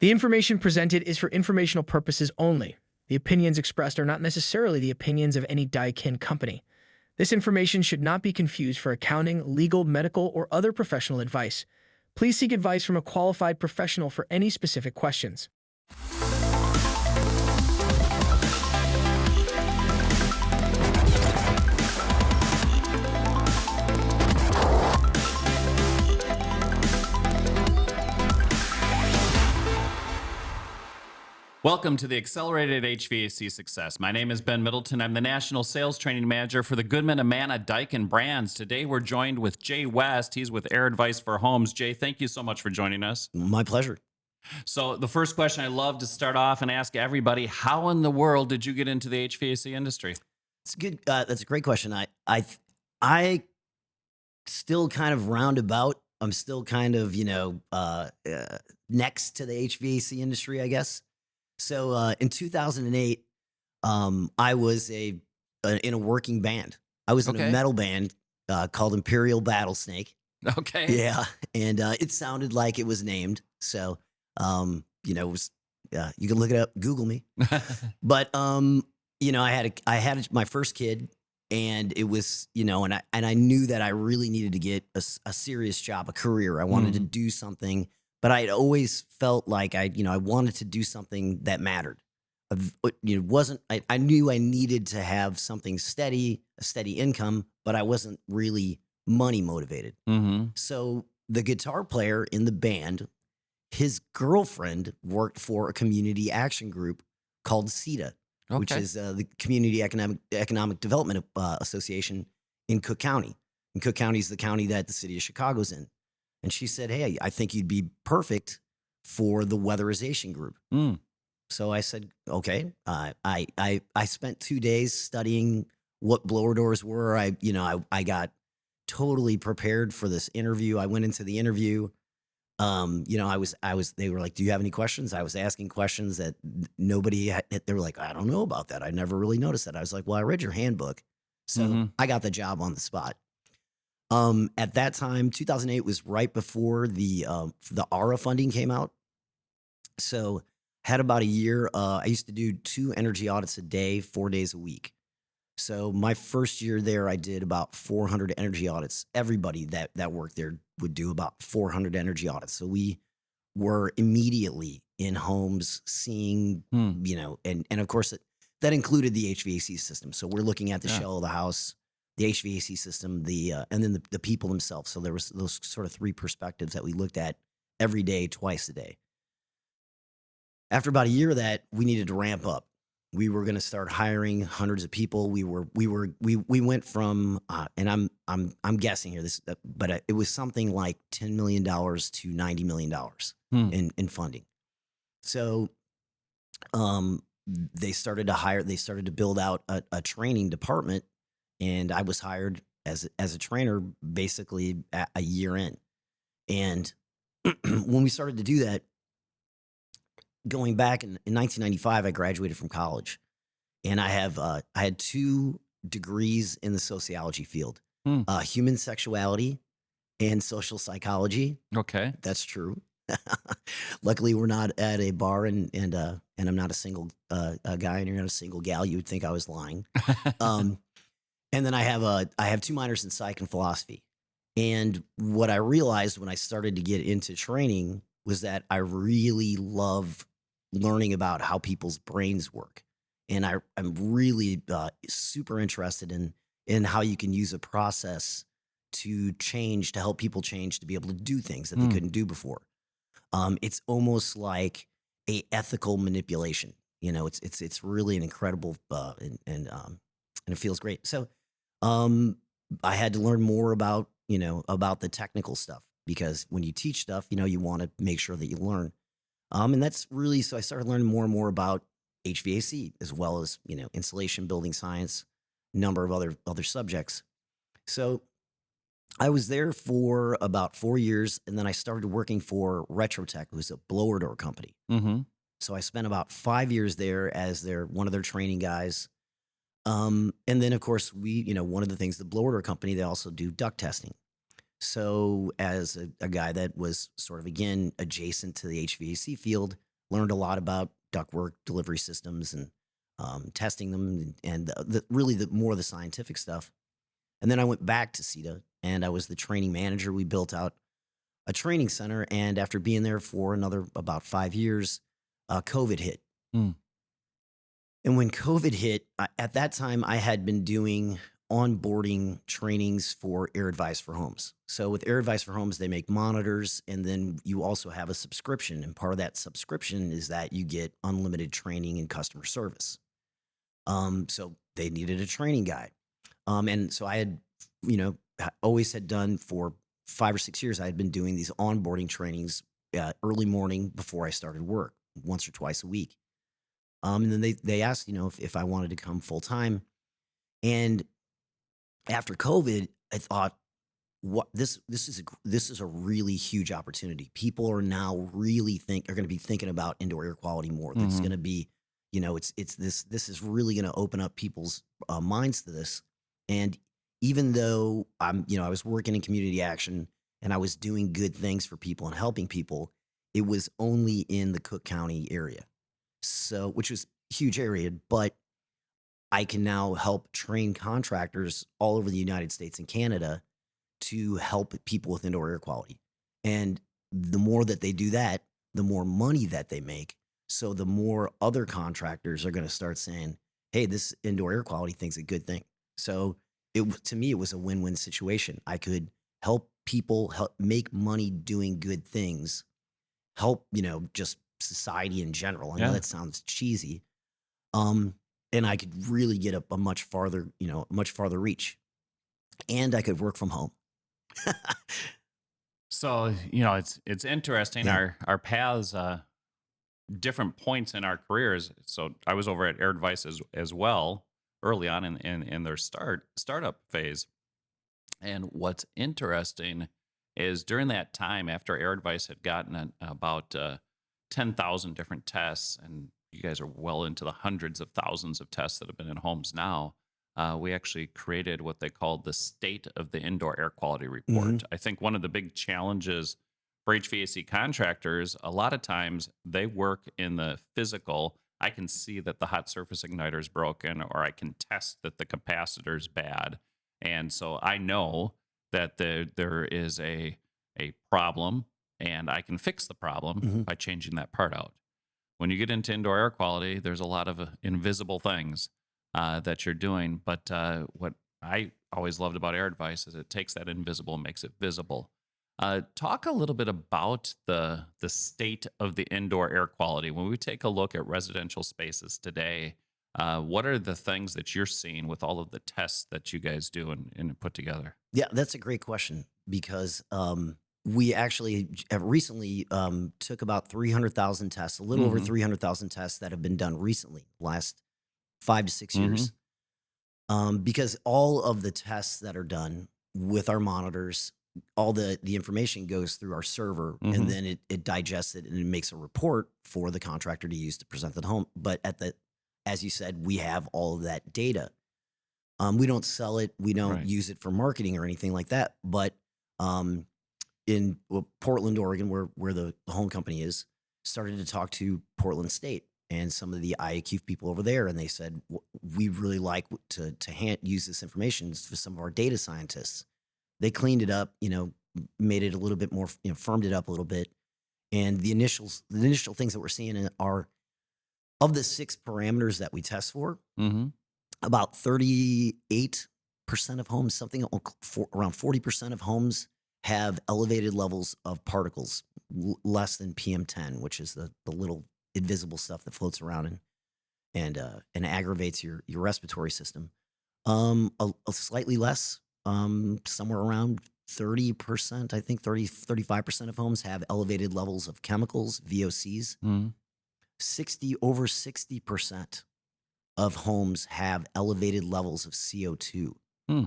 The information presented is for informational purposes only. The opinions expressed are not necessarily the opinions of any Daikin company. This information should not be confused for accounting, legal, medical, or other professional advice. Please seek advice from a qualified professional for any specific questions. Welcome to the Accelerated HVAC Success. My name is Ben Middleton. I'm the National Sales Training Manager for the Goodman Amana Daikin brands. Today we're joined with Jay West. He's with AirAdvice for Homes. Jay, thank you so much for joining us. My pleasure. So the first question I love to start off and ask everybody, how in the world did you get into the HVAC industry? It's good. That's a great question. I still kind of roundabout. I'm still kind of, next to the HVAC industry, I guess. So in 2008, I was in a working band. I was in a metal band called Imperial Battlesnake. Okay. Yeah, and it sounded like it was named. So it was. You can look it up. Google me. But I had my first kid, and it was and I knew that I really needed to get a serious job, a career. I wanted to do something. But I'd always felt like I wanted to do something that mattered. I knew I needed to have something steady, a steady income, but I wasn't really money motivated. So the guitar player in the band, his girlfriend worked for a community action group called CETA, which is the Community Economic Development Association in Cook County. And Cook County is the county that the city of Chicago's in. And she said, "Hey, I think you'd be perfect for the weatherization group." So I said, "Okay." I spent 2 days studying what blower doors were. I got totally prepared for this interview. I went into the interview. They were like, "Do you have any questions?" I was asking questions that nobody had. They were like, "I don't know about that. I never really noticed that." I was like, "Well, I read your handbook." So I got the job on the spot. At that time, 2008 was right before the ARA funding came out. So had about a year. I used to do 2 energy audits a day, 4 days a week. So my first year there, I did about 400 energy audits. Everybody that worked there would do about 400 energy audits. So we were immediately in homes seeing, and of course that included the HVAC system. So we're looking at the shell of the house, the HVAC system, and then the people themselves. So there was those sort of 3 perspectives that we looked at every day, twice a day. After about a year of that, we needed to ramp up. We were going to start hiring hundreds of people. We went from, and I'm guessing here but it was something like $10 million to $90 million in funding. So, they started to build out a training department. And I was hired as a trainer basically a year in. And when we started to do that, going back in 1995, I graduated from college. And I had 2 degrees in the sociology field, human sexuality and social psychology. Okay. That's true. Luckily, we're not at a bar and I'm not a single guy and you're not a single gal. You would think I was lying. And then I have 2 minors in psych and philosophy. And what I realized when I started to get into training was that I really love learning about how people's brains work. And I'm really super interested in how you can use a process to help people change, to be able to do things that they couldn't do before. It's almost like a ethical manipulation. It's really an incredible and it feels great. So I had to learn more about the technical stuff, because when you teach stuff, you want to make sure that you learn. And that's really, so I started learning more and more about HVAC, as well as, insulation, building science, number of other subjects. So I was there for about 4 years, and then I started working for Retrotech, who's a blower door company. So I spent about 5 years there as one of their training guys. And then, of course, one of the things, the blower door company, they also do duct testing. So as a guy that was sort of, again, adjacent to the HVAC field, learned a lot about ductwork delivery systems and testing them and really the more of the scientific stuff. And then I went back to CETA and I was the training manager. We built out a training center. And after being there for another about 5 years, COVID hit. Mm. And when COVID hit, at that time, I had been doing onboarding trainings for AirAdvice for Homes. So with AirAdvice for Homes, they make monitors, and then you also have a subscription. And part of that subscription is that you get unlimited training and customer service. So they needed a training guy. And so I had, always had done for 5 or 6 years, I had been doing these onboarding trainings early morning before I started work, once or twice a week. And then they asked, if I wanted to come full time. And after COVID, I thought, what this is a really huge opportunity. People are now really are going to be thinking about indoor air quality more. That's Mhm. going to be, this is really going to open up people's minds to this. And even though I was working in community action and I was doing good things for people and helping people, it was only in the Cook County area. So, which was a huge area, but I can now help train contractors all over the United States and Canada to help people with indoor air quality. And the more that they do that, the more money that they make. So the more other contractors are going to start saying, hey, this indoor air quality thing's a good thing. So to me, it was a win-win situation. I could help people help make money doing good things, help, just society in general. I know Yeah. that sounds cheesy. And I could really get a much farther, much farther reach. And I could work from home. So, it's interesting. Yeah. Our paths, different points in our careers. So I was over at AirAdvice as well early on in their startup phase. And what's interesting is during that time, after AirAdvice had gotten about 10,000 different tests, and you guys are well into the hundreds of thousands of tests that have been in homes now, we actually created what they called the State of the Indoor Air Quality Report. hmm I think one of the big challenges for HVAC contractors, a lot of times they work in the physical. I can see that the hot surface igniter is broken, or I can test that the capacitor is bad. And so I know that there is a problem, and I can fix the problem hmm by changing that part out. When you get into indoor air quality, there's a lot of invisible things that you're doing. But what I always loved about AirAdvice is it takes that invisible and makes it visible. Talk a little bit about the state of the indoor air quality. When we take a look at residential spaces today, what are the things that you're seeing with all of the tests that you guys do and put together? Yeah, that's a great question because we actually have recently took about 300,000 tests, a little over Mm-hmm. 300,000 tests that have been done recently, last 5 to 6 Mm-hmm. years. Because all of the tests that are done with our monitors, all the information goes through our server and Mm-hmm. then it digests it and it makes a report for the contractor to use to present to the home. But as you said, we have all of that data. We don't sell it, we don't Right. use it for marketing or anything like that. But in Portland, Oregon, where the home company is, started to talk to Portland State and some of the IAQ people over there, and they said we really like to use this information for some of our data scientists. They cleaned it up, made it a little bit more, firmed it up a little bit, and the initial things that we're seeing are of the 6 parameters that we test for, Mm-hmm. about 38% of homes, around 40% of homes have elevated levels of particles less than PM10, which is the little invisible stuff that floats around and aggravates your respiratory system. A slightly less, somewhere around 30%, I think 35% of homes have elevated levels of chemicals, VOCs. Mm-hmm. Over 60% of homes have elevated levels of CO2. Hmm.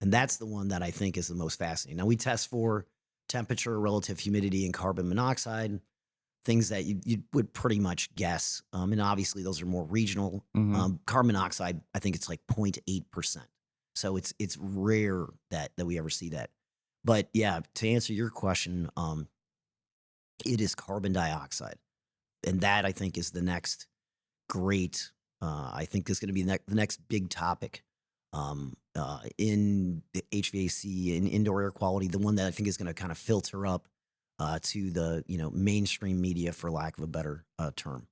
And that's the one that I think is the most fascinating. Now, we test for temperature, relative humidity, and carbon monoxide, things that you would pretty much guess. And obviously, those are more regional. Mm-hmm. Carbon monoxide, I think it's like 0.8%. So it's rare that we ever see that. But yeah, to answer your question, it is carbon dioxide. and that I think is the next great. I think is going to be the next big topic in the HVAC and indoor air quality. The one that I think is going to kind of filter up to the mainstream media, for lack of a better term.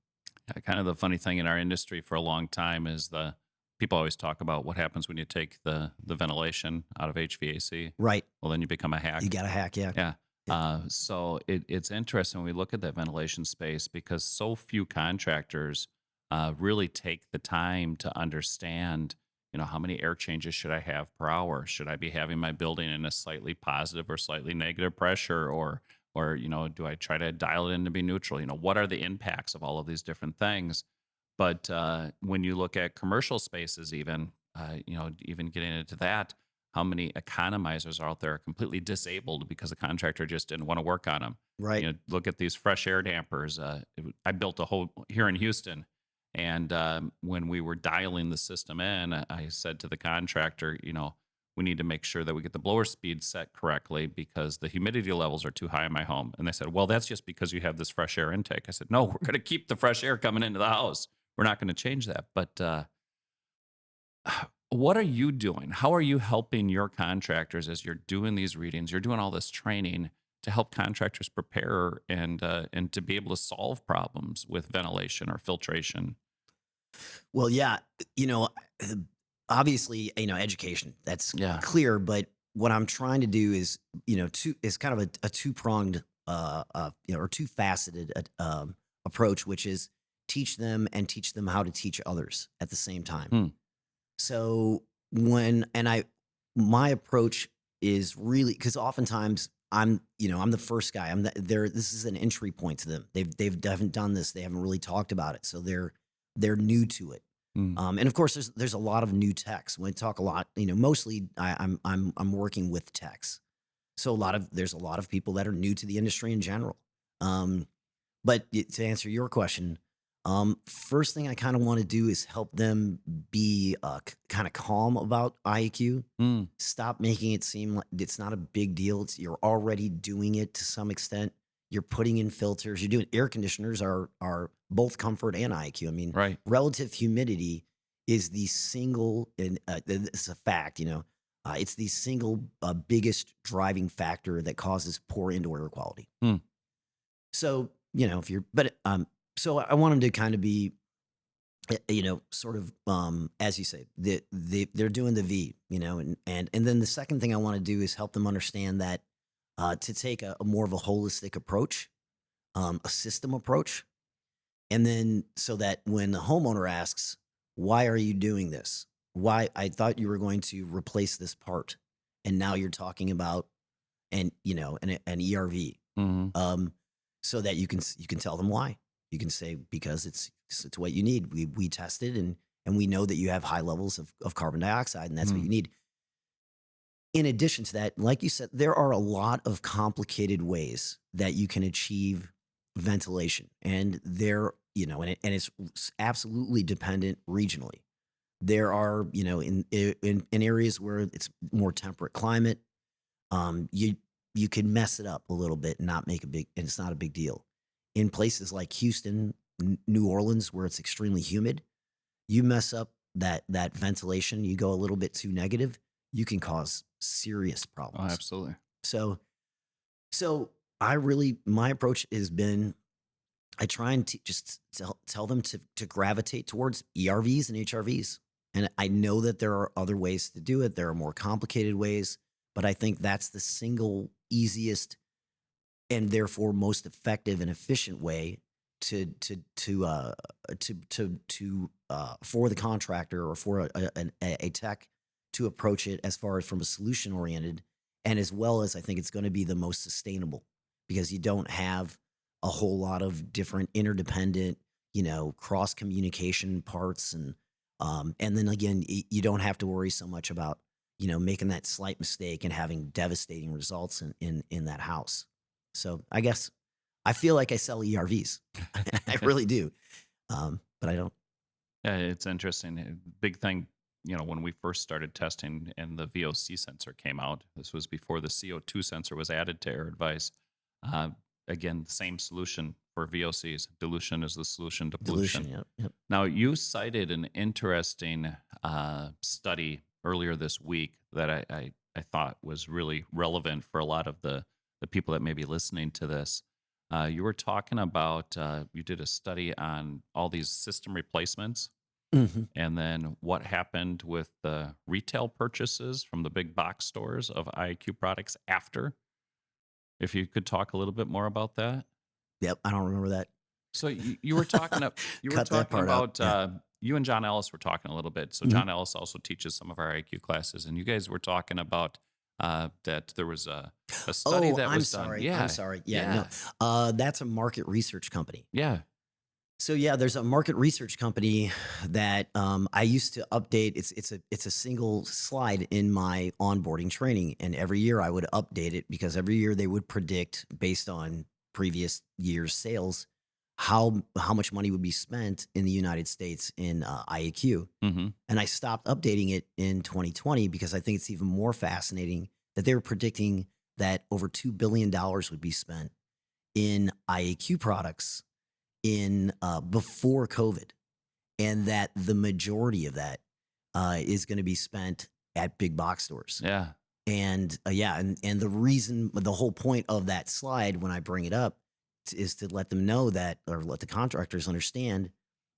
Yeah, kind of the funny thing in our industry for a long time is the people always talk about what happens when you take the ventilation out of HVAC. Right. Well, then you become a hack. You got to hack, yeah. Yeah. Yeah. So it's interesting when we look at that ventilation space because so few contractors really take the time to understand, how many air changes should I have per hour? Should I be having my building in a slightly positive or slightly negative pressure, or do I try to dial it in to be neutral? What are the impacts of all of these different things? But when you look at commercial spaces, even getting into that, how many economizers are out there completely disabled because the contractor just didn't want to work on them? Right. Look at these fresh air dampers. I built a whole here in Houston, and when we were dialing the system in, I said to the contractor, we need to make sure that we get the blower speed set correctly because the humidity levels are too high in my home. And they said, well, that's just because you have this fresh air intake. I said, no, we're going to keep the fresh air coming into the house. We're not going to change that. But what are you doing? How are you helping your contractors as you're doing these readings? You're doing all this training to help contractors prepare and to be able to solve problems with ventilation or filtration. Well, yeah, obviously, education, that's Yeah. clear, but what I'm trying to do is, is kind of a two-pronged, or two-faceted approach, which is teach them how to teach others at the same time. Hmm. So my approach is really, because oftentimes I'm the first guy. This is an entry point to them. They haven't done this. They haven't really talked about it. So they're new to it. Hmm. And of course, there's a lot of new techs. When I talk a lot, mostly I'm working with techs. So there's a lot of people that are new to the industry in general. But to answer your question, first thing I kind of want to do is help them be kind of calm about IAQ. Hmm. Stop making it seem like it's not a big deal. You're already doing it to some extent. You're putting in filters. You're doing air conditioners are both comfort and IAQ. I mean, Right. relative humidity is the single, and it's a fact. It's the single biggest driving factor that causes poor indoor air quality. Hmm. So so I want them to kind of be, sort of, as you say, they're doing the V, and then the second thing I want to do is help them understand that to take a more of a holistic approach, a system approach, and then so that when the homeowner asks, "Why are you doing this? Why I thought you were going to replace this part, and now you're talking about an ERV," Hmm. so that you can tell them why. You can say, because it's what you need. We tested and we know that you have high levels of carbon dioxide, and that's what you need. In addition to that, like you said, there are a lot of complicated ways that you can achieve ventilation, and and it's absolutely dependent regionally. There are, in areas where it's more temperate climate, you can mess it up a little bit and not make and it's not a big deal. In places like Houston, New Orleans, where it's extremely humid, you mess up that ventilation, you go a little bit too negative, you can cause serious Oh, problems. absolutely. So my approach has been, I try and just tell them to gravitate towards ERVs and HRVs. And I know that there are other ways to do it. There are more complicated ways, but I think that's the single easiest and therefore most effective and efficient way to for the contractor or for a tech to approach it, as far as from a solution oriented, and as well as I think it's going to be the most sustainable, because you don't have a whole lot of different interdependent, cross communication parts, and then again, you don't have to worry so much about making that slight mistake and having devastating results in that house. So I guess I feel like I sell ERVs. I really do. But I don't. Yeah, it's interesting. Big thing, when we first started testing and the VOC sensor came out, this was before the CO2 sensor was added to AirAdvice. Again, the same solution for VOCs. Dilution is the solution to pollution. Dilution. Yep. Now, you cited an interesting study earlier this week that I thought was really relevant for a lot of the people that may be listening to this. You were talking about, you did a study on all these system replacements hmm and then what happened with the retail purchases from the big box stores of IAQ products after. If you could talk a little bit more about that. Yep. I don't remember that. So you were talking you were Cut that talking part out. about Yeah. you and John Ellis were talking a little bit. So Mhm. John Ellis also teaches some of our IQ classes, and you guys were talking about that there was a study Oh, that I'm was done. sorry. I'm Yeah, sorry. Yeah. yeah, No. That's a market research company. yeah. So yeah, there's a market research company that I used to update. It's a single slide in my onboarding training, and every year I would update it because every year they would predict based on previous year's sales how much money would be spent in the United States in IAQ. Mm-hmm. And I stopped updating it in 2020 because I think it's even more fascinating that they were predicting that over $2 billion would be spent in IAQ products in before COVID, and that the majority of that is going to be spent at big box stores. Yeah. And yeah, and the reason, the whole point of that slide when I bring it up is to let them know that, or let the contractors understand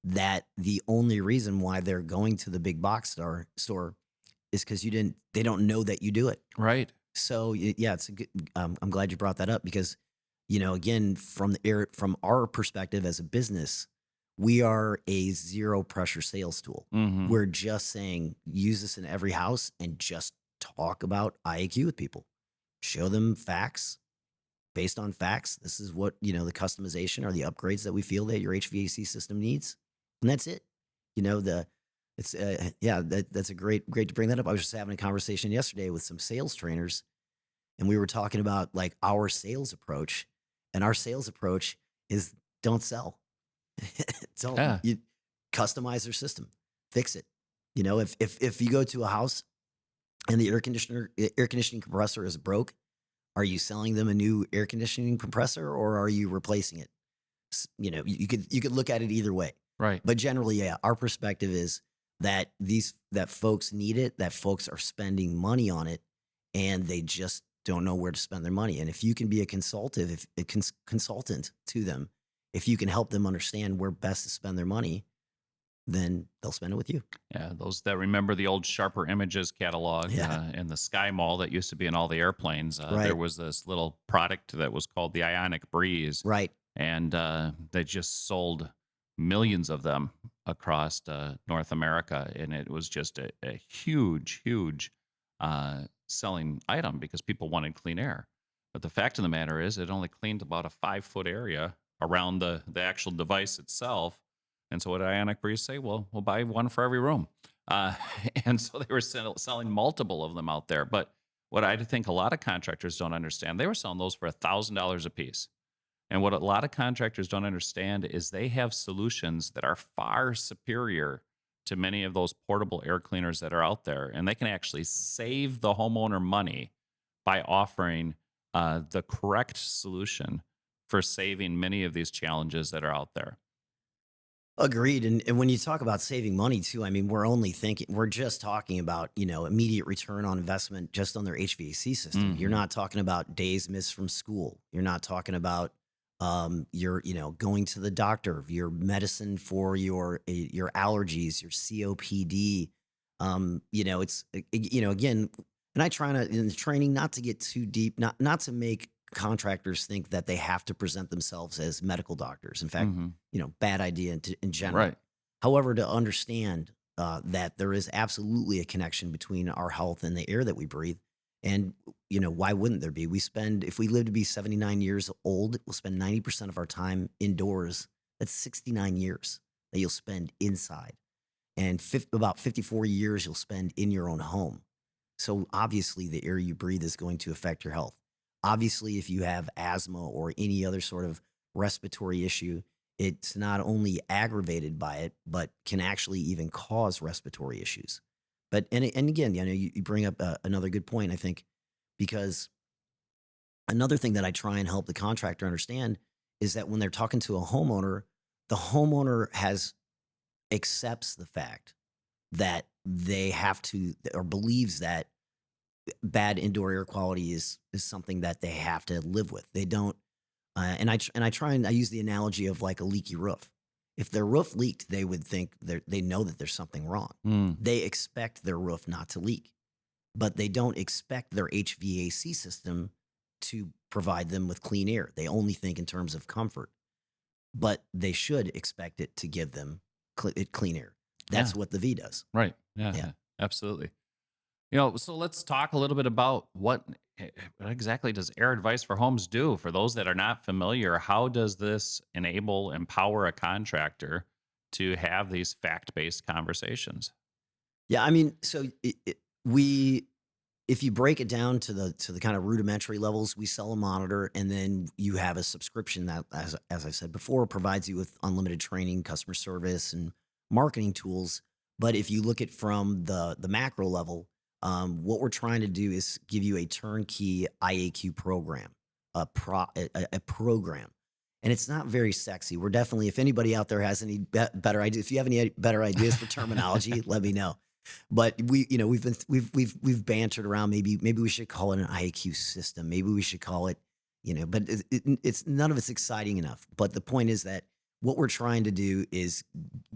that the only reason why they're going to the big box store is because they don't know that you do it. Right. So yeah, it's a good. I'm glad you brought that up because, again, from our perspective as a business, we are a zero pressure sales tool. Mm-hmm. We're just saying use this in every house and just talk about IAQ with people. Show them facts. Based on facts, this is what the customization or the upgrades that we feel that your HVAC system needs, and that's it. It's yeah, that's a great to bring that up. I was just having a conversation yesterday with some sales trainers, and we were talking about like our sales approach, and our sales approach is don't sell. Don't Yeah. you customize their system, fix it. If you go to a house and the air conditioning compressor is broke, are you selling them a new air conditioning compressor or are you replacing it? You could look at it either way. Right. But generally, yeah, our perspective is that that folks need it, that folks are spending money on it, and they just don't know where to spend their money. And if you can be a consultant to them, if you can help them understand where best to spend their money, then they'll spend it with you. Yeah, those that remember the old Sharper Images catalog Yeah. in the Sky Mall that used to be in all the airplanes. There Right. was this little product that was called the Ionic Breeze, Right. and they just sold millions of them across North America, and it was just a huge, huge selling item because people wanted clean air. But the fact of the matter is, it only cleaned about a 5-foot area around the actual device itself. And so what did Ionic Breeze say? Well, we'll buy one for every room. Uh, and so they were selling multiple of them out there. But what I think a lot of contractors don't understand, they were selling those for $1,000 a piece. And what a lot of contractors don't understand is they have solutions that are far superior to many of those portable air cleaners that are out there. And they can actually save the homeowner money by offering the correct solution for saving many of these challenges that are out there. Agreed. And when you talk about saving money too, I mean, we're just talking about, immediate return on investment just on their HVAC system. You're Mhm. not talking about days missed from school. You're not talking about your, going to the doctor, your medicine for your allergies, your COPD. Again, and I try to in the training not to get too deep, not to make contractors think that they have to present themselves as medical doctors. In fact, Mhm. bad idea in general. Right. However, to understand that there is absolutely a connection between our health and the air that we breathe. And, why wouldn't there be? If we live to be 79 years old, we'll spend 90% of our time indoors. That's 69 years that you'll spend inside. And about 54 years you'll spend in your own home. So obviously the air you breathe is going to affect your health. Obviously, if you have asthma or any other sort of respiratory issue, it's not only aggravated by it, but can actually even cause respiratory issues. But and again, you bring up another good point, I think, because another thing that I try and help the contractor understand is that when they're talking to a homeowner, the homeowner accepts the fact that they have to, or believes that bad indoor air quality is something that they have to live with. They don't, and I use the analogy of like a leaky roof. If their roof leaked, they would think they know that there's something wrong. Mm. They expect their roof not to leak, but they don't expect their HVAC system to provide them with clean air. They only think in terms of comfort, but they should expect it to give them clean air. That's Yeah. what the V does. Right. Yeah, Yeah. yeah. Absolutely. You know, so let's talk a little bit about what exactly does AirAdvice for Homes do? For those that are not familiar, how does this empower a contractor to have these fact-based conversations? Yeah, I mean, so we, if you break it down to the kind of rudimentary levels, we sell a monitor, and then you have a subscription that, as I said before, provides you with unlimited training, customer service, and marketing tools. But if you look at from the macro level, what we're trying to do is give you a turnkey IAQ program, a program. And it's not very sexy. We're definitely, if anybody out there has any better ideas, if you have any better ideas for terminology, let me know. But we've bantered around. Maybe we should call it an IAQ system. Maybe we should call it, but it's none of it's exciting enough. But the point is that what we're trying to do is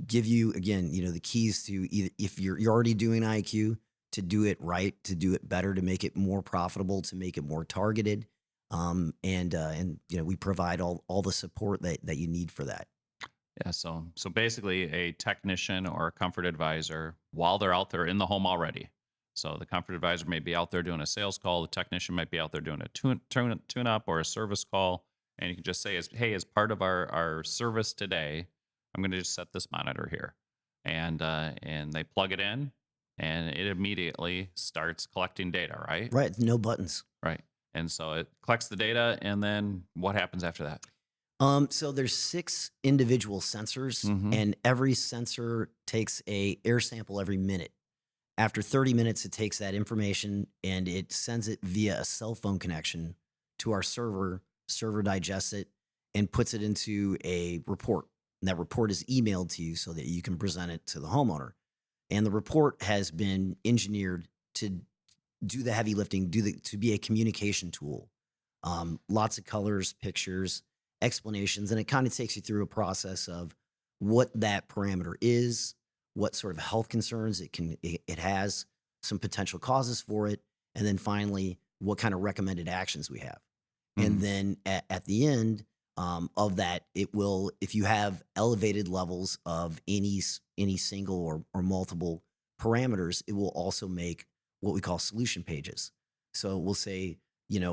give you, again, the keys to either, if you're already doing IAQ, to do it right, to do it better, to make it more profitable, to make it more targeted. And we provide all the support that you need for that. Yeah, so basically a technician or a comfort advisor while they're out there in the home already. So the comfort advisor may be out there doing a sales call, the technician might be out there doing a tune up or a service call, and you can just say, hey, as part of our service today, I'm going to just set this monitor here, and they plug it in, and it immediately starts collecting data, right? Right. No buttons. Right. And so it collects the data, and then what happens after that? So there's 6 individual sensors, Mm-hmm. and every sensor takes a air sample every minute. After 30 minutes, it takes that information and it sends it via a cell phone connection to our server. Server digests it and puts it into a report. And that report is emailed to you so that you can present it to the homeowner. And the report has been engineered to do the heavy lifting, to be a communication tool. Lots of colors, pictures, explanations, and it kind of takes you through a process of what that parameter is, what sort of health concerns it has, some potential causes for it, and then finally what kind of recommended actions we have. And then at the end of that, it will, if you have elevated levels of any single or multiple parameters, it will also make what we call solution pages. So we'll say,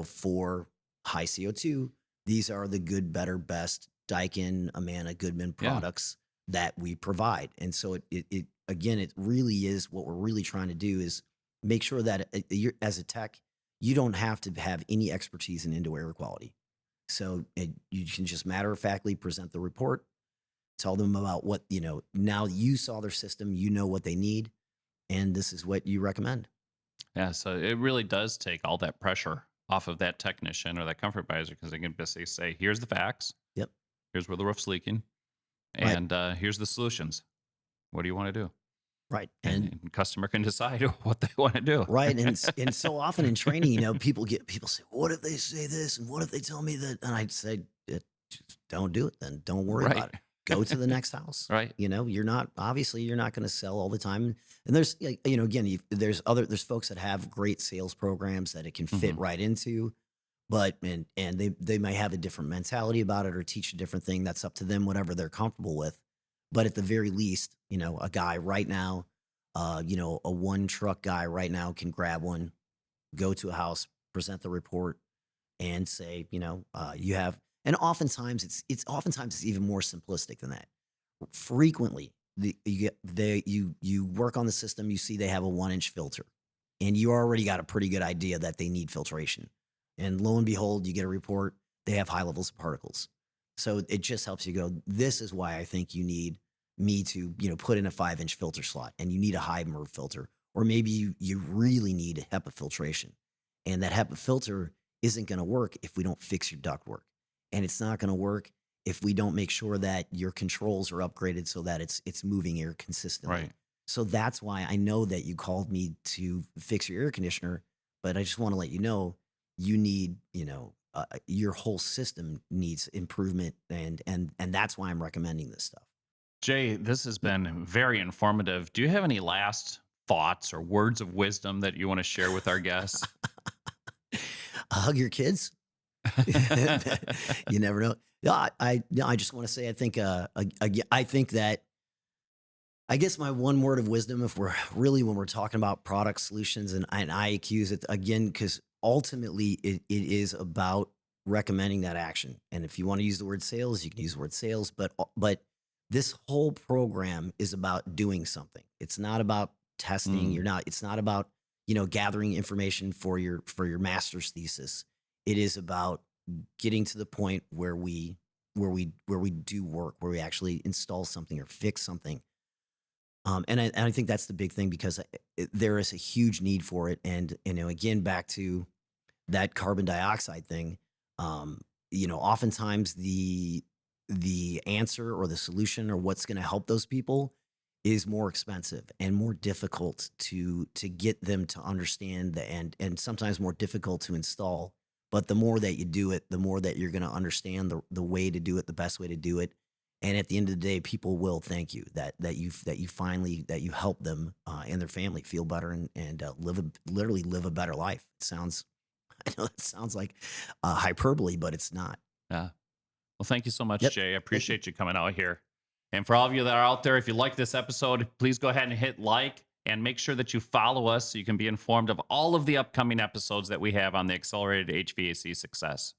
for high CO2, these are the good, better, best Daikin, Amana, Goodman Yeah. products that we provide. And so it again, it really is, what we're really trying to do is make sure that you're, as a tech, you don't have to have any expertise in indoor air quality. So you can just matter of factly present the report, tell them about what, now you saw their system, what they need, and this is what you recommend. Yeah, so it really does take all that pressure off of that technician or that comfort advisor, because they can basically say, here's the facts. Yep. Here's where the roof's leaking. Right. And here's the solutions. What do you want to do? Right. And customer can decide what they want to do. Right. And so often in training, people say, what if they say this? And what if they tell me that? And I'd say, just don't do it then. Don't worry Right. about it. Go to the next house. Right. You're not going to sell all the time. And there's, again, there's folks that have great sales programs that it can fit Mhm. right into, but, and they might have a different mentality about it or teach a different thing. That's up to them, whatever they're comfortable with. But at the very least, a guy right now, a one truck guy right now can grab one, go to a house, present the report, and say, you have. And oftentimes it's even more simplistic than that. Frequently, you work on the system, you see they have a 1-inch filter, and you already got a pretty good idea that they need filtration. And lo and behold, you get a report, they have high levels of particles. So it just helps you go, this is why I think you need me to, put in a 5-inch filter slot, and you need a high MERV filter, or maybe you really need HEPA filtration. And that HEPA filter isn't going to work if we don't fix your ductwork. And it's not going to work if we don't make sure that your controls are upgraded so that it's moving air consistently. Right. So that's why I know that you called me to fix your air conditioner, but I just want to let you know you need, your whole system needs improvement, and that's why I'm recommending this stuff. Jay, this has been very informative. Do you have any last thoughts or words of wisdom that you want to share with our guests? Hug your kids. You never know. No, I just want to say I think that I guess my one word of wisdom, if we're really when we're talking about product solutions and IAQs, it again because ultimately it is about recommending that action. And if you want to use the word sales, you can use the word sales, but this whole program is about doing something. It's not about testing. Mm, It's not about gathering information for your master's thesis. It is about getting to the point where we do work, where we actually install something or fix something. And I think that's the big thing because there is a huge need for it. And again, back to that carbon dioxide thing. Oftentimes the answer or the solution or what's going to help those people is more expensive and more difficult to get them to understand and sometimes more difficult to install. But the more that you do it, the more that you're going to understand the way to do it, the best way to do it. And at the end of the day, people will thank you that you help them and their family feel better and literally live a better life. I know it sounds like hyperbole, but it's not. yeah. Well, thank you so much, Yep. Jay. I Thank you. appreciate you coming out here. And for all of you that are out there, if you like this episode, please go ahead and hit like and make sure that you follow us so you can be informed of all of the upcoming episodes that we have on the Accelerated HVAC Success.